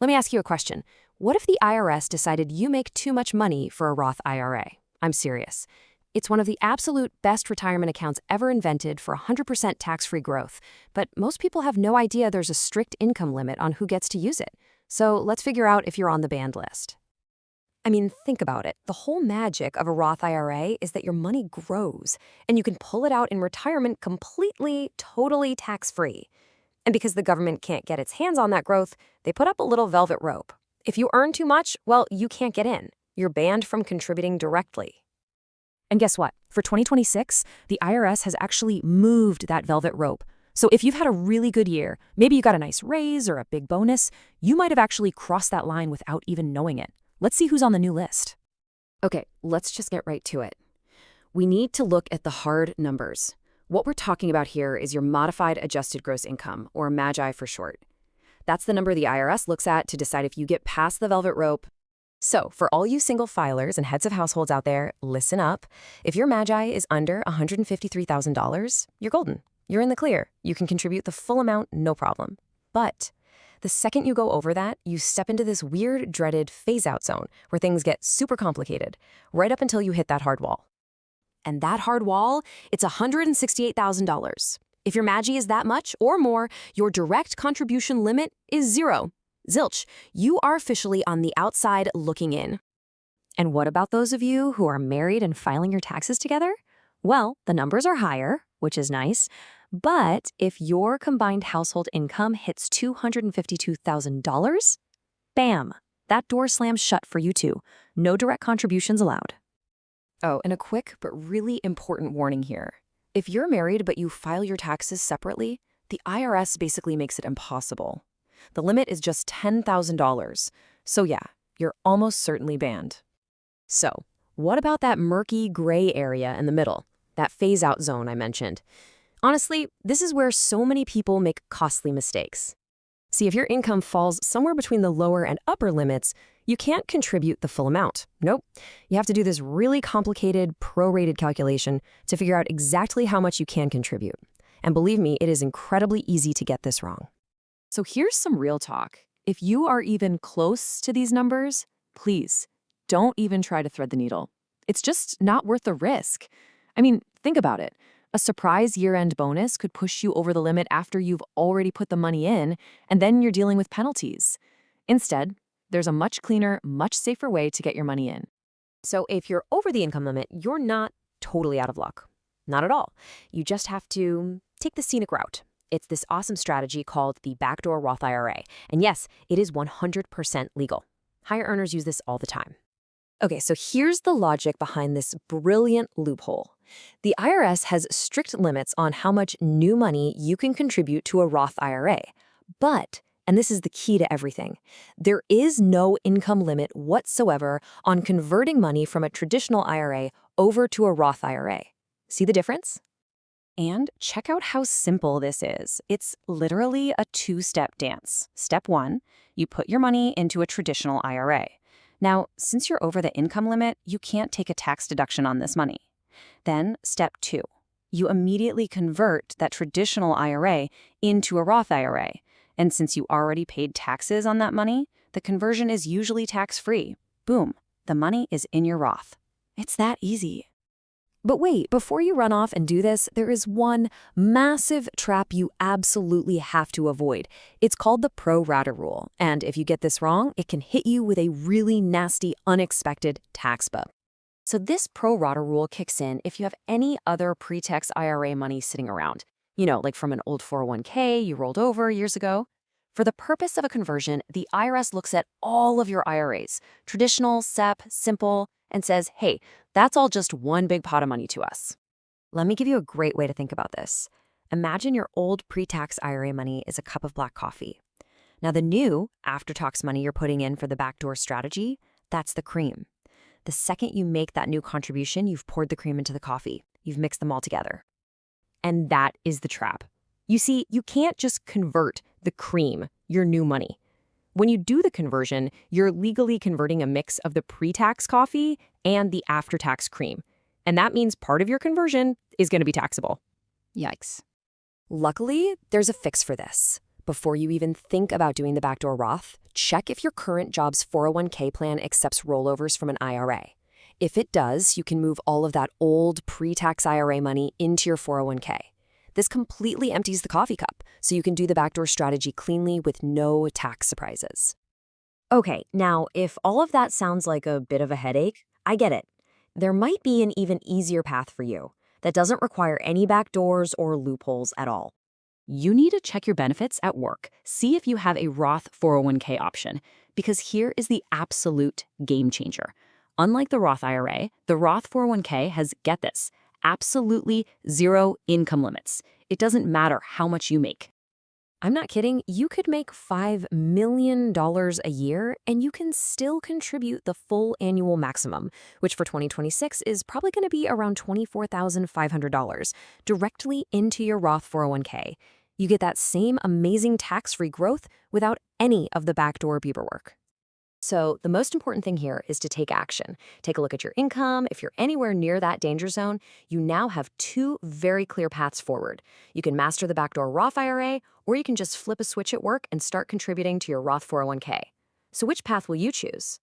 Let me ask you a question. What if the IRS decided you make too much money for a Roth IRA? I'm serious. It's one of the absolute best retirement accounts ever invented for 100% tax-free growth, but most people have no idea there's a strict income limit on who gets to use it. So let's figure out if you're on the banned list. I mean, think about it. The whole magic of a Roth IRA is that your money grows, and you can pull it out in retirement completely, totally tax-free. And because the government can't get its hands on that growth, they put up a little velvet rope. If you earn too much, well, you can't get in. You're banned from contributing directly. And guess what? For 2026, the IRS has actually moved that velvet rope. So if you've had a really good year, maybe you got a nice raise or a big bonus, you might have actually crossed that line without even knowing it. Let's see who's on the new list. Okay, let's just get right to it. We need to look at the hard numbers. What we're talking about here is your modified adjusted gross income, or MAGI for short. That's the number the IRS looks at to decide if you get past the velvet rope. So, for all you single filers and heads of households out there, listen up. If your MAGI is under $153,000, you're golden. You're in the clear. You can contribute the full amount, no problem. But the second you go over that, you step into this weird, dreaded phase-out zone where things get super complicated, right up until you hit that hard wall. And that hard wall, it's $168,000. If your MAGI is that much or more, your direct contribution limit is zero. Zilch, you are officially on the outside looking in. And what about those of you who are married and filing your taxes together? Well, the numbers are higher, which is nice. But if your combined household income hits $252,000, bam, that door slams shut for you too. No direct contributions allowed. Oh, and a quick but really important warning here. If you're married but you file your taxes separately, the IRS basically makes it impossible. The limit is just $10,000. So yeah, you're almost certainly banned. So, what about that murky gray area in the middle? That phase-out zone I mentioned? Honestly, this is where so many people make costly mistakes. See, if your income falls somewhere between the lower and upper limits, you can't contribute the full amount. Nope. You have to do this really complicated, prorated calculation to figure out exactly how much you can contribute. And believe me, it is incredibly easy to get this wrong. So here's some real talk. If you are even close to these numbers, please don't even try to thread the needle. It's just not worth the risk. I mean, think about it. A surprise year-end bonus could push you over the limit after you've already put the money in, and then you're dealing with penalties. Instead, there's a much cleaner, much safer way to get your money in. So if you're over the income limit, you're not totally out of luck. Not at all. You just have to take the scenic route. It's this awesome strategy called the Backdoor Roth IRA. And yes, it is 100% legal. Higher earners use this all the time. Okay, so here's the logic behind this brilliant loophole. The IRS has strict limits on how much new money you can contribute to a Roth IRA. But, and this is the key to everything, there is no income limit whatsoever on converting money from a traditional IRA over to a Roth IRA. See the difference? And check out how simple this is. It's literally a two-step dance. Step one, you put your money into a traditional IRA. Now, since you're over the income limit, you can't take a tax deduction on this money. Then, step two, you immediately convert that traditional IRA into a Roth IRA. And since you already paid taxes on that money, the conversion is usually tax-free. Boom, the money is in your Roth. It's that easy. But wait, before you run off and do this, there is one massive trap you absolutely have to avoid. It's called the pro rata rule. And if you get this wrong, it can hit you with a really nasty, unexpected tax bump. So this pro rata rule kicks in if you have any other pre-tax IRA money sitting around. You know, like from an old 401k you rolled over years ago. For the purpose of a conversion, the IRS looks at all of your IRAs, traditional, SEP, simple, and says, hey, that's all just one big pot of money to us. Let me give you a great way to think about this. Imagine your old pre-tax IRA money is a cup of black coffee. Now the new after-tax money you're putting in for the backdoor strategy, that's the cream. The second you make that new contribution, you've poured the cream into the coffee. You've mixed them all together. And that is the trap. You see, you can't just convert the cream, your new money. When you do the conversion, you're legally converting a mix of the pre-tax coffee and the after-tax cream. And that means part of your conversion is going to be taxable. Yikes. Luckily, there's a fix for this. Before you even think about doing the backdoor Roth, check if your current job's 401k plan accepts rollovers from an IRA. If it does, you can move all of that old pre-tax IRA money into your 401k. This completely empties the coffee cup, so you can do the backdoor strategy cleanly with no tax surprises. Okay, now, if all of that sounds like a bit of a headache, I get it. There might be an even easier path for you that doesn't require any backdoors or loopholes at all. You need to check your benefits at work. See if you have a Roth 401k option, because here is the absolute game changer. Unlike the Roth IRA, the Roth 401k has, get this, absolutely zero income limits. It doesn't matter how much you make. I'm not kidding. You could make $5 million a year and you can still contribute the full annual maximum, which for 2026 is probably going to be around $24,500, directly into your Roth 401k. You get that same amazing tax-free growth without any of the backdoor paperwork. So the most important thing here is to take action. Take a look at your income. If you're anywhere near that danger zone, you now have two very clear paths forward. You can master the backdoor Roth IRA, or you can just flip a switch at work and start contributing to your Roth 401k. So which path will you choose?